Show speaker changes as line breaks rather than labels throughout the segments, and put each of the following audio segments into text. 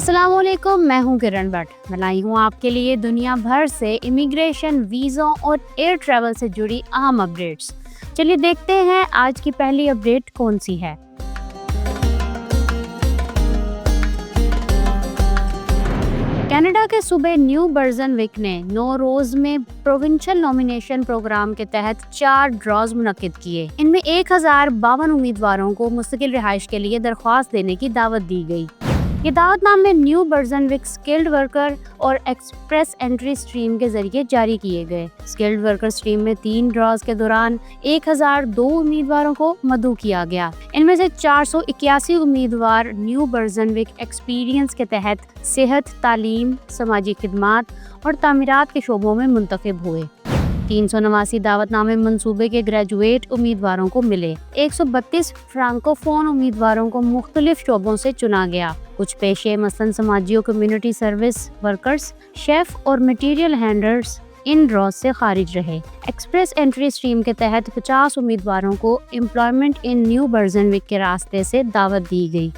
अस्सलाम वालेकुम, मैं हूं किरण भट्ट। मैं लाई हूं आपके लिए दुनिया भर से इमिग्रेशन, वीज़ों और एयर ट्रैवल से जुड़ी अहम अपडेट्स। चलिए देखते हैं आज की पहली अपडेट कौन सी है। कनाडा के सूबे न्यू बर्ज़नविक ने नौरोज में प्रोविंशियल नॉमिनेशन प्रोग्राम के तहत 4 ड्रॉज मुनक्किद किए। इनमें 1052 उम्मीदवारों को मुस्तकिल रिहाइश के लिए दरख्वास्त देने की दावत दी गई। ये दावतनामे न्यू बर्ज़नविक स्किल्ड वर्कर और एक्सप्रेस एंट्री स्ट्रीम के जरिए जारी किए गए। स्किल्ड वर्कर स्ट्रीम में 3 ड्रॉज के दौरान 1002 उम्मीदवारों को मदऊ किया गया। इनमें से 481 उम्मीदवार न्यू बर्ज़नविक एक्सपीरियंस के तहत सेहत, तालीम, समाजी खिदमात और तामीरात के शोबों में मुंतखब हुए। 389 दावतनामे मंसूबे के ग्रेजुएट उम्मीदवारों को मिले। 132 फ्रांकोफोन उम्मीदवारों को मुख्तलिफ शोबों से चुना गया। कुछ पेशे मसलन समाजी और कम्युनिटी सर्विस वर्कर्स, शेफ और मटीरियल हैंडलर्स इन ड्रॉज से खारिज रहे। एक्सप्रेस एंट्री स्ट्रीम के तहत 50 उम्मीदवारों को एम्प्लॉयमेंट इन न्यू बर्ज़नविक के रास्ते से दावत दी गई।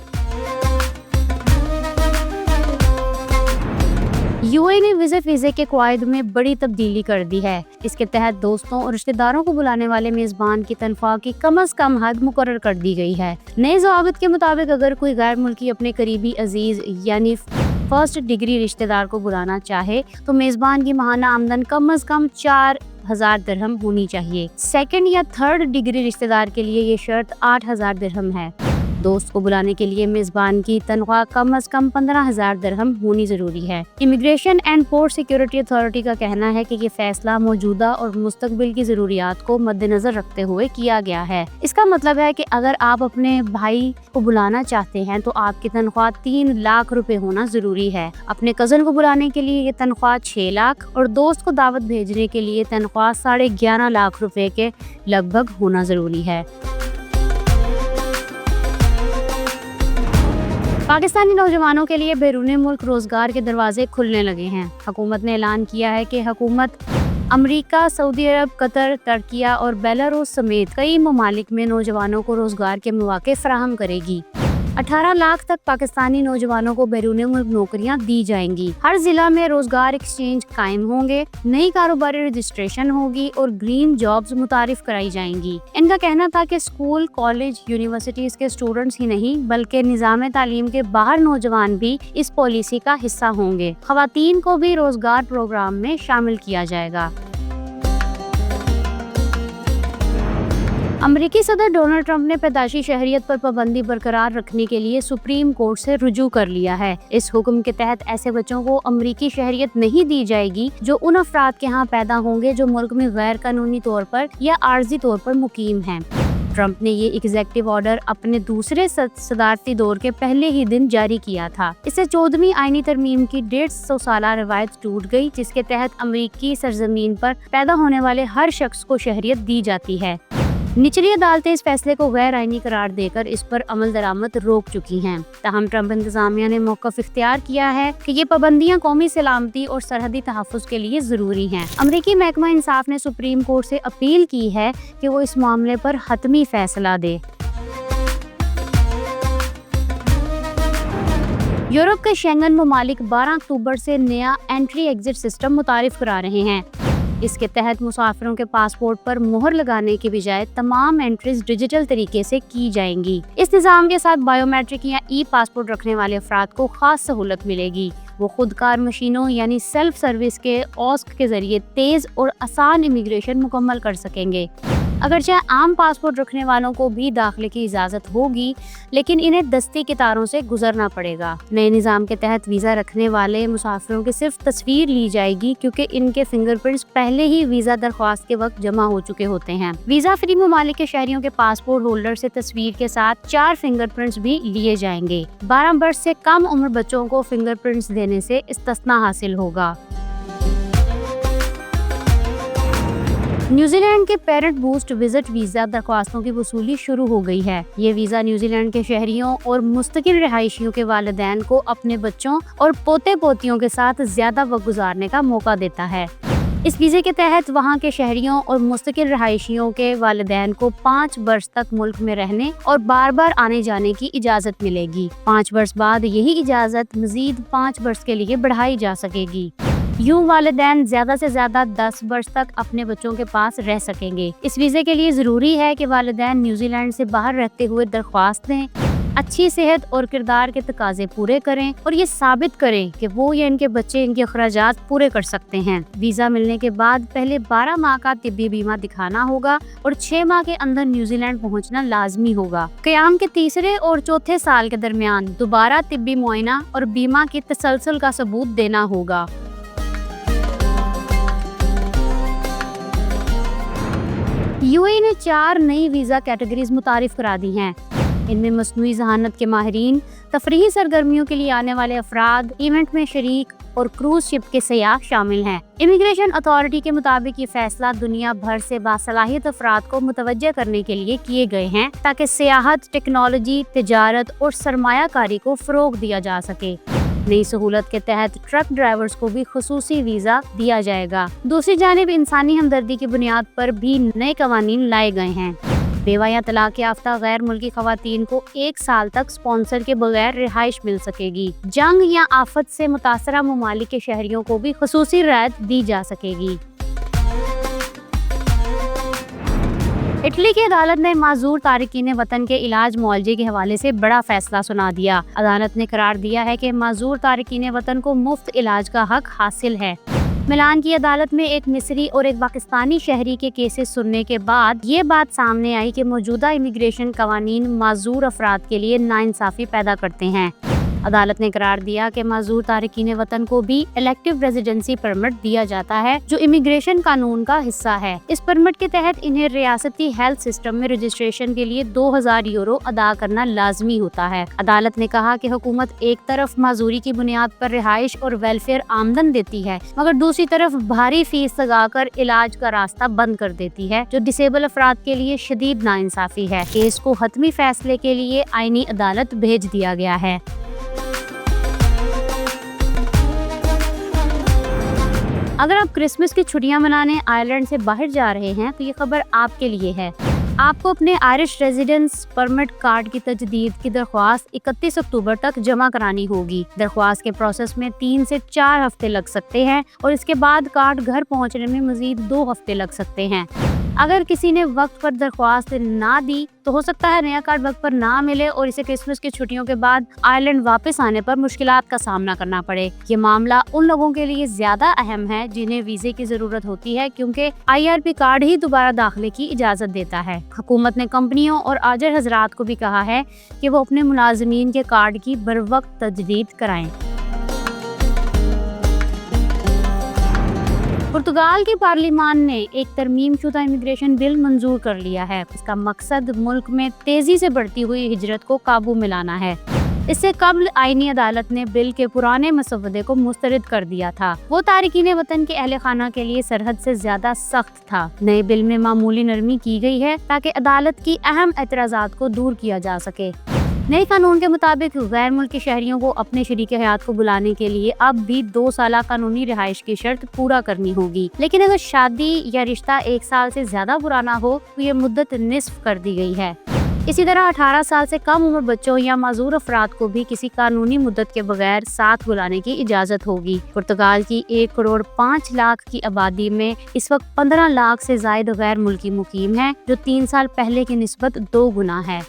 यूएई ने विजिट वीजे के कवायद में बड़ी तब्दीली कर दी है। इसके तहत दोस्तों और रिश्तेदारों को बुलाने वाले मेजबान की तनख्वाह की कम से कम हद मुकर्रर कर दी गई है। नए ज़वाबित के मुताबिक अगर कोई गैर मुल्की अपने करीबी अजीज यानी फर्स्ट डिग्री रिश्तेदार को बुलाना चाहे तो मेजबान की माहाना आमदन कम से कम 4000 दिरहम होनी चाहिए। सेकंड या थर्ड डिग्री रिश्तेदार के लिए ये शर्त 8000 दिरहम है। दोस्त को बुलाने के लिए मेजबान की तनख्वाह कम से कम 15000 दिरहम होनी जरूरी है। Immigration and port security authority का कहना है कि ये फैसला मौजूदा और मुस्तकबिल की जरूरियात को मद्देनजर रखते हुए किया गया है। इसका मतलब है कि अगर आप अपने भाई को बुलाना चाहते हैं तो आपकी तनख्वाह 3 लाख रुपए होना जरूरी है। अपने कजन को बुलाने के लिए ये तनख्वाह 6 लाख और दोस्त को दावत भेजने के लिए तनख्वाह 11.5 लाख रुपए के लगभग होना जरूरी है। पाकिस्तानी नौजवानों के लिए बैरून मुल्क रोजगार के दरवाजे खुलने लगे हैं। हुकूमत ने ऐलान किया है कि हुकूमत अमेरिका, सऊदी अरब, कतर, तुर्किया और बेलारूस समेत कई ममालिक में नौजवानों को रोजगार के मौके फराहम करेगी। 18 लाख तक पाकिस्तानी नौजवानों को बैरून मुल्क नौकरियां दी जाएंगी। हर जिला में रोजगार एक्सचेंज कायम होंगे, नई कारोबारी रजिस्ट्रेशन होगी और ग्रीन जॉब्स मुतारिफ कराई जाएंगी। इनका कहना था कि स्कूल, कॉलेज, यूनिवर्सिटीज के स्टूडेंट्स ही नहीं बल्कि निज़ाम तालीम के बाहर नौजवान भी इस पॉलिसी का हिस्सा होंगे। खवातीन को भी रोजगार प्रोग्राम में शामिल किया जाएगा। अमेरिकी सदर डोनाल्ड ट्रंप ने पैदाशी शहरियत पर पाबंदी बरकरार रखने के लिए सुप्रीम कोर्ट से रुजू कर लिया है। इस हुक्म के तहत ऐसे बच्चों को अमेरिकी शहरियत नहीं दी जाएगी जो उन अफराद के यहाँ पैदा होंगे जो मुल्क में गैर कानूनी तौर पर या आर्जी तौर पर मुकीम हैं। ट्रंप ने ये एग्जीक्यूटिव ऑर्डर अपने दूसरे सदारती दौर के पहले ही दिन जारी किया था। इससे 14वीं आईनी तरमीम की 150 साला रवायत टूट गई, जिसके तहत अमेरिकी सरजमीन पर पैदा होने वाले हर शख्स को शहरियत दी जाती है। निचली अदालतें इस फैसले को गैर आईनी करार देकर इस पर अमल दरामद रोक चुकी हैं। ताहम ट्रंप इंतजामिया ने मौक़िफ़ इख्तियार किया है कि ये पाबंदियां कौमी सलामती और सरहदी तहफ़्फ़ुज़ के लिए ज़रूरी हैं। अमरीकी महकमा इंसाफ ने सुप्रीम कोर्ट से अपील की है कि वो इस मामले पर हतमी फैसला दे। यूरोप के शेंगन ममालिक 12 अक्टूबर से नया एंट्री एग्जिट सिस्टम मुतारिफ करा रहे हैं। इसके तहत मुसाफिरों के पासपोर्ट पर मोहर लगाने के बजाय तमाम एंट्रीज डिजिटल तरीके से की जाएंगी। इस निज़ाम के साथ बायोमेट्रिक या ई पासपोर्ट रखने वाले अफराद को खास सहूलत मिलेगी। वो खुदकार मशीनों यानी सेल्फ सर्विस के ऑस्क के जरिए तेज और आसान इमिग्रेशन मुकम्मल कर सकेंगे। अगरचे आम पासपोर्ट रखने वालों को भी दाखिले की इजाज़त होगी, लेकिन इन्हें दस्ती की तारों से गुजरना पड़ेगा। नए निज़ाम के तहत वीज़ा रखने वाले मुसाफिरों की सिर्फ तस्वीर ली जाएगी, क्योंकि इनके फिंगरप्रिंट्स पहले ही वीज़ा दरख्वास्त के वक्त जमा हो चुके होते हैं। वीज़ा फ्री ममालिक के शहरियों के पासपोर्ट होल्डर से तस्वीर के साथ 4 फिंगरप्रिंट्स भी लिए जाएंगे। 12 वर्ष से कम उम्र बच्चों को फिंगरप्रिंट्स देने से इस्तिस्ना हासिल होगा। न्यूजीलैंड के पेरेंट बूस्ट विजिट वीजा दरख्वास्तों की वसूली शुरू हो गई है। ये वीजा न्यूजीलैंड के शहरियों और मुस्तकिल रिहायशियों के वालिदैन को अपने बच्चों और पोते पोतियों के साथ ज्यादा वक्त गुजारने का मौका देता है। اس ویزے کے تحت وہاں کے شہریوں اور مستقل رہائشیوں کے والدین کو 5 برس تک ملک میں رہنے اور بار بار آنے جانے کی اجازت ملے گی۔ 5 برس بعد یہی اجازت مزید 5 برس کے لیے بڑھائی جا سکے گی۔ یوں والدین زیادہ سے زیادہ 10 برس تک اپنے بچوں کے پاس رہ سکیں گے۔ اس ویزے کے لیے ضروری ہے کہ والدین نیوزی لینڈ سے باہر رہتے ہوئے درخواست دیں، اچھی صحت اور کردار کے تقاضے پورے کریں اور یہ ثابت کریں کہ وہ یا ان کے بچے ان کے اخراجات پورے کر سکتے ہیں۔ ویزا ملنے کے بعد پہلے 12 ماہ کا طبی بیمہ دکھانا ہوگا اور 6 ماہ کے اندر نیوزی لینڈ پہنچنا لازمی ہوگا۔ قیام کے تیسرے اور چوتھے سال کے درمیان دوبارہ طبی معائنہ اور بیمہ کی تسلسل کا ثبوت دینا ہوگا۔ یو اے نے 4 نئی ویزا کیٹیگریز متعارف کرا دی ہیں۔ ان میں مصنوعی ذہانت کے ماہرین، تفریحی سرگرمیوں کے لیے آنے والے افراد، ایونٹ میں شریک اور کروز شپ کے سیاح شامل ہیں۔ امیگریشن اتھارٹی کے مطابق یہ فیصلہ دنیا بھر سے باصلاحیت افراد کو متوجہ کرنے کے لیے کیے گئے ہیں تاکہ سیاحت، ٹیکنالوجی، تجارت اور سرمایہ کاری کو فروغ دیا جا سکے۔ نئی سہولت کے تحت ٹرک ڈرائیورز کو بھی خصوصی ویزا دیا جائے گا۔ دوسری جانب انسانی ہمدردی کی بنیاد پر بھی نئے قوانین لائے گئے ہیں۔ بیوہ یا طلاق یافتہ غیر ملکی خواتین کو 1 سال تک اسپانسر کے بغیر رہائش مل سکے گی۔ جنگ یا آفت سے متاثرہ ممالک کے شہریوں کو بھی خصوصی رعایت دی جا سکے گی۔ اٹلی کی عدالت نے معذور تارکین وطن کے علاج معالجے کے حوالے سے بڑا فیصلہ سنا دیا۔ عدالت نے قرار دیا ہے کہ معذور تارکین وطن کو مفت علاج کا حق حاصل ہے۔ ملان کی عدالت میں ایک مصری اور ایک پاکستانی شہری کے کیسز سننے کے بعد یہ بات سامنے آئی کہ موجودہ امیگریشن قوانین معذور افراد کے لیے ناانصافی پیدا کرتے ہیں۔ عدالت نے قرار دیا کہ معذور تارکین وطن کو بھی الیکٹیو ریزیڈنسی پرمٹ دیا جاتا ہے جو امیگریشن قانون کا حصہ ہے۔ اس پرمٹ کے تحت انہیں ریاستی ہیلتھ سسٹم میں رجسٹریشن کے لیے 2000 یورو ادا کرنا لازمی ہوتا ہے۔ عدالت نے کہا کہ حکومت ایک طرف معذوری کی بنیاد پر رہائش اور ویلفیئر آمدن دیتی ہے مگر دوسری طرف بھاری فیس لگا کر علاج کا راستہ بند کر دیتی ہے جو ڈسیبل افراد کے لیے شدید ناانصافی ہے۔ کیس کو حتمی فیصلے کے لیے آئینی عدالت بھیج دیا گیا ہے۔ اگر آپ کرسمس کی چھٹیاں منانے آئرلینڈ سے باہر جا رہے ہیں تو یہ خبر آپ کے لیے ہے۔ آپ کو اپنے آئرش ریزیڈنس پرمٹ کارڈ کی تجدید کی درخواست 31 اکتوبر تک جمع کرانی ہوگی۔ درخواست کے پروسیس میں 3 سے 4 ہفتے لگ سکتے ہیں اور اس کے بعد کارڈ گھر پہنچنے میں مزید 2 ہفتے لگ سکتے ہیں۔ اگر کسی نے وقت پر درخواست نہ دی تو ہو سکتا ہے نیا کارڈ وقت پر نہ ملے اور اسے کرسمس کی چھٹیوں کے بعد آئرلینڈ واپس آنے پر مشکلات کا سامنا کرنا پڑے۔ یہ معاملہ ان لوگوں کے لیے زیادہ اہم ہے جنہیں ویزے کی ضرورت ہوتی ہے کیونکہ IRP کارڈ ہی دوبارہ داخلے کی اجازت دیتا ہے۔ حکومت نے کمپنیوں اور آجر حضرات کو بھی کہا ہے کہ وہ اپنے ملازمین کے کارڈ کی بروقت تجدید کرائیں۔ پرتگال کی پارلیمان نے ایک ترمیم شدہ امیگریشن بل منظور کر لیا ہے۔ اس کا مقصد ملک میں تیزی سے بڑھتی ہوئی ہجرت کو قابو میں لانا ہے۔ اس سے قبل آئینی عدالت نے بل کے پرانے مسودے کو مسترد کر دیا تھا۔ وہ تارکین وطن کے اہل خانہ کے لیے سرحد سے زیادہ سخت تھا۔ نئے بل میں معمولی نرمی کی گئی ہے تاکہ عدالت کی اہم اعتراضات کو دور کیا جا سکے۔ نئے قانون کے مطابق غیر ملکی شہریوں کو اپنے شریک حیات کو بلانے کے لیے اب بھی 2 سالہ قانونی رہائش کی شرط پورا کرنی ہوگی، لیکن اگر شادی یا رشتہ 1 سال سے زیادہ پرانا ہو تو یہ مدت نصف کر دی گئی ہے۔ اسی طرح 18 سال سے کم عمر بچوں یا معذور افراد کو بھی کسی قانونی مدت کے بغیر ساتھ بلانے کی اجازت ہوگی۔ پرتگال کی 1 کروڑ 5 لاکھ کی آبادی میں اس وقت 15 لاکھ سے زائد غیر ملکی مقیم ہیں جو 3 سال پہلے کی نسبت 2 گنا ہے۔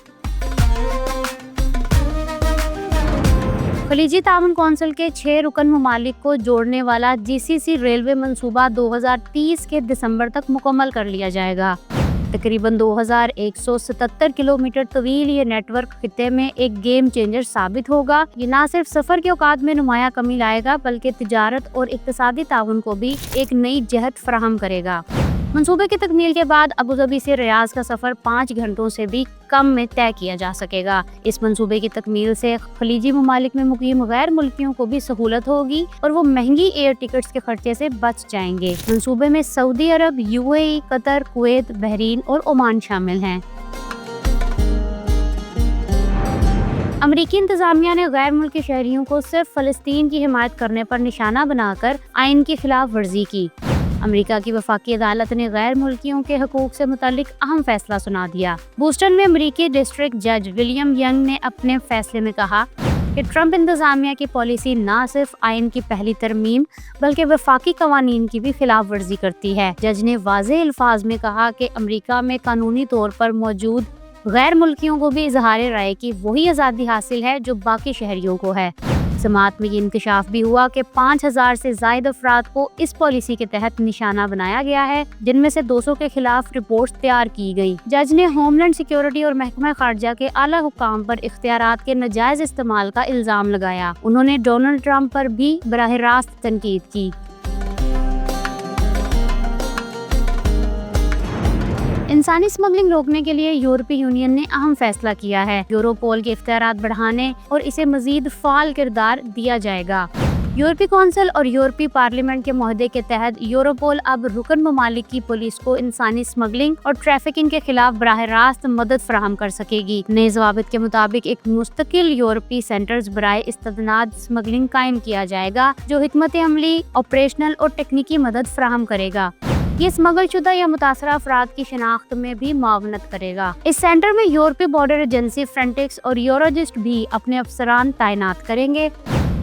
خلیجی تعاون کونسل کے 6 رکن ممالک کو جوڑنے والا GCC ریلوے منصوبہ 2030 کے دسمبر تک مکمل کر لیا جائے گا۔ تقریباً 2177 کلومیٹر طویل یہ نیٹ ورک خطے میں ایک گیم چینجر ثابت ہوگا۔ یہ نہ صرف سفر کے اوقات میں نمایاں کمی لائے گا بلکہ تجارت اور اقتصادی تعاون کو بھی ایک نئی جہت فراہم کرے گا۔ منصوبے کی تکمیل کے بعد ابوظہبی سے ریاض کا سفر 5 گھنٹوں سے بھی کم میں طے کیا جا سکے گا۔ اس منصوبے کی تکمیل سے خلیجی ممالک میں مقیم غیر ملکیوں کو بھی سہولت ہوگی اور وہ مہنگی ایئر ٹکٹس کے خرچے سے بچ جائیں گے۔ منصوبے میں سعودی عرب، UAE، قطر، کویت، بحرین اور عمان شامل ہیں۔ امریکی انتظامیہ نے غیر ملکی شہریوں کو صرف فلسطین کی حمایت کرنے پر نشانہ بنا کر آئین کی خلاف ورزی کی۔ अमेरिका की वफाकी अदालत ने गैर मुल्कियों के हकूक से मुतालिक अहम फैसला सुना दिया। बोस्टन में अमेरिकी डिस्ट्रिक्ट जज विलियम यंग ने अपने फैसले में कहा कि ट्रंप इंतजामिया की पॉलिसी न सिर्फ आइन की पहली तरमीम बल्कि वफाकी कवानीन की भी खिलाफ वर्जी करती है। जज ने वाज़ेह अल्फाज में कहा कि अमेरिका में कानूनी तौर पर मौजूद गैर मुल्कियों को भी इजहार राय की वही आज़ादी हासिल है जो बाकी शहरियों को है। समाअत में ये इंकशाफ भी हुआ कि 5000 से ज़ायद अफराद को इस पॉलिसी के तहत निशाना बनाया गया है, जिनमें से 200 के खिलाफ रिपोर्ट तैयार की गई। जज ने होमलैंड सिक्योरिटी और महकमा खारजा के आला हुकाम पर इख्तियारात के नाजायज इस्तेमाल का इल्जाम लगाया। उन्होंने डोनाल्ड ट्रंप पर भी बराह रास्त तनकीद की। इंसानी स्मगलिंग रोकने के लिए यूरोपीय यूनियन ने अहम फैसला किया है। यूरोपोल के इख्तियारात बढ़ाने और इसे मजीद फाल किरदार दिया जाएगा। यूरोपीय कौंसिल और यूरोपीय पार्लियामेंट के मुआहदे के तहत यूरोपोल अब रुकन ममालिक की पुलिस को इंसानी स्मगलिंग और ट्रैफिकिंग के खिलाफ बराह रास्त मदद फराहम कर सकेगी। नए ज़वाबित के मुताबिक एक मुस्तकिल यूरोपीय सेंटर्स बराए इस्तनाद स्मगलिंग कायम किया जाएगा, जो हिकमत अमली, ऑपरेशनल और टेक्निकी मदद फराहम करेगा। ये स्मगल शुदा या मुतासरा अफराद की शिनाख्त में भी मावनत करेगा। इस सेंटर में यूरोपीय बॉर्डर एजेंसी फ्रंटेक्स और यूरोजिस्ट भी अपने अफसरान तैनात करेंगे।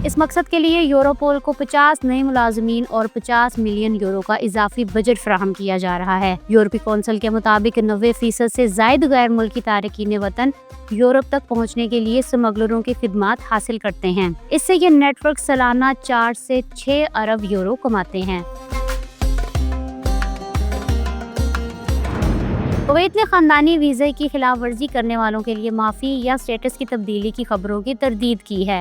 इस मकसद के लिए यूरोपोल को 50 नए मुलाजमीन और 50 मिलियन यूरो का इजाफी बजट फराहम किया जा रहा है। यूरोपीय कौंसिल के मुताबिक 90% से जायद गैर मुल्की तारकीन वतन यूरोप तक पहुंचने के लिए स्मगलरों की खिदमात हासिल करते हैं। इससे ये नेटवर्क सालाना 4 से 6 अरब यूरो कमाते हैं। कुवैत ने खानदानी वीज़े की खिलाफ वर्जी करने वालों के लिए माफ़ी या स्टेटस की तब्दीली की खबरों की तरदीद की है।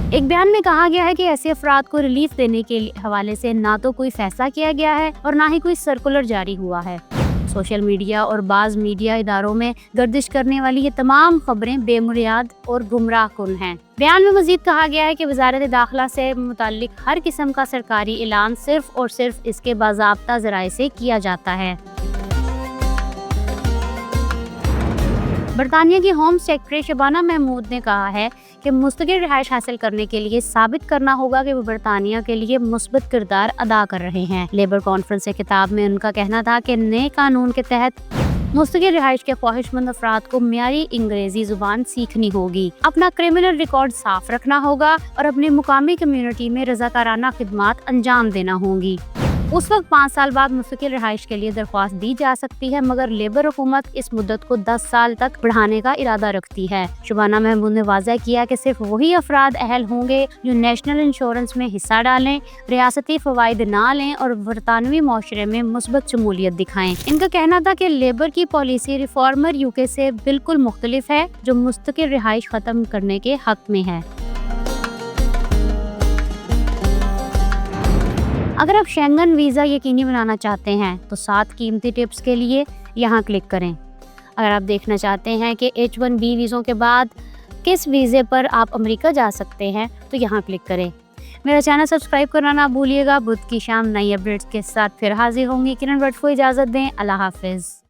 एक बयान में कहा गया है कि ऐसे अफराद को रिलीफ देने के हवाले से ना तो कोई फैसला किया गया है और ना ही कोई सर्कुलर जारी हुआ है। सोशल मीडिया और बाज़ मीडिया इदारों में गर्दिश करने वाली ये तमाम खबरें बेबुनियाद और गुमराह कुन हैं। बयान में मजीद कहा गया है कि वज़ारत दाखिला से मुताल्लिक हर किस्म का सरकारी ऐलान सिर्फ और सिर्फ इसके बाज़ाब्ता ज़राए से किया जाता है। बरतानिया की होम सेक्रेटरी शबाना महमूद ने कहा है कि मुस्तकिल रिहाइश हासिल करने के लिए साबित करना होगा कि वो बरतानिया के लिए मुस्बत किरदार अदा कर रहे हैं। लेबर कॉन्फ्रेंस से खिताब में उनका कहना था कि नए कानून के तहत मुस्तकिल रिहाइश के ख्वाहिशमंद अफराद को मियारी अंग्रेजी जुबान सीखनी होगी, अपना क्रिमिनल रिकॉर्ड साफ रखना होगा और अपनी मुकामी कम्युनिटी में रजाकाराना खिदमात अंजाम देना होंगी। उस वक्त 5 साल बाद मुस्तकिल रिहाइश के लिए दरख्वास्त दी जा सकती है, मगर लेबर हुकूमत इस मुद्दत को 10 साल तक बढ़ाने का इरादा रखती है। शबाना महमूद ने वाज़ह किया कि सिर्फ वही अफराद अहल होंगे जो नेशनल इंश्योरेंस में हिस्सा डालें, रियासती फ़वाइद ना लें और बरतानवी माशरे में मुस्बत शमूलियत दिखाएं। इनका कहना था कि लेबर की पॉलिसी रिफॉर्मर यूके से बिल्कुल मुख्तलिफ है, जो मुस्तकिल रिहाइश ख़त्म करने के हक में है। अगर आप शेंगन वीज़ा यकीनी बनाना चाहते हैं तो 7 कीमती टिप्स के लिए यहाँ क्लिक करें। अगर आप देखना चाहते हैं कि H1B वीज़ों के बाद किस वीज़े पर आप अमेरिका जा सकते हैं तो यहाँ क्लिक करें। मेरा चैनल सब्सक्राइब करना ना भूलिएगा। बुध की शाम नई अपडेट्स के साथ फिर हाजिर होंगी। किरण भट्ट को इजाज़त दें। अल्लाह हाफिज़।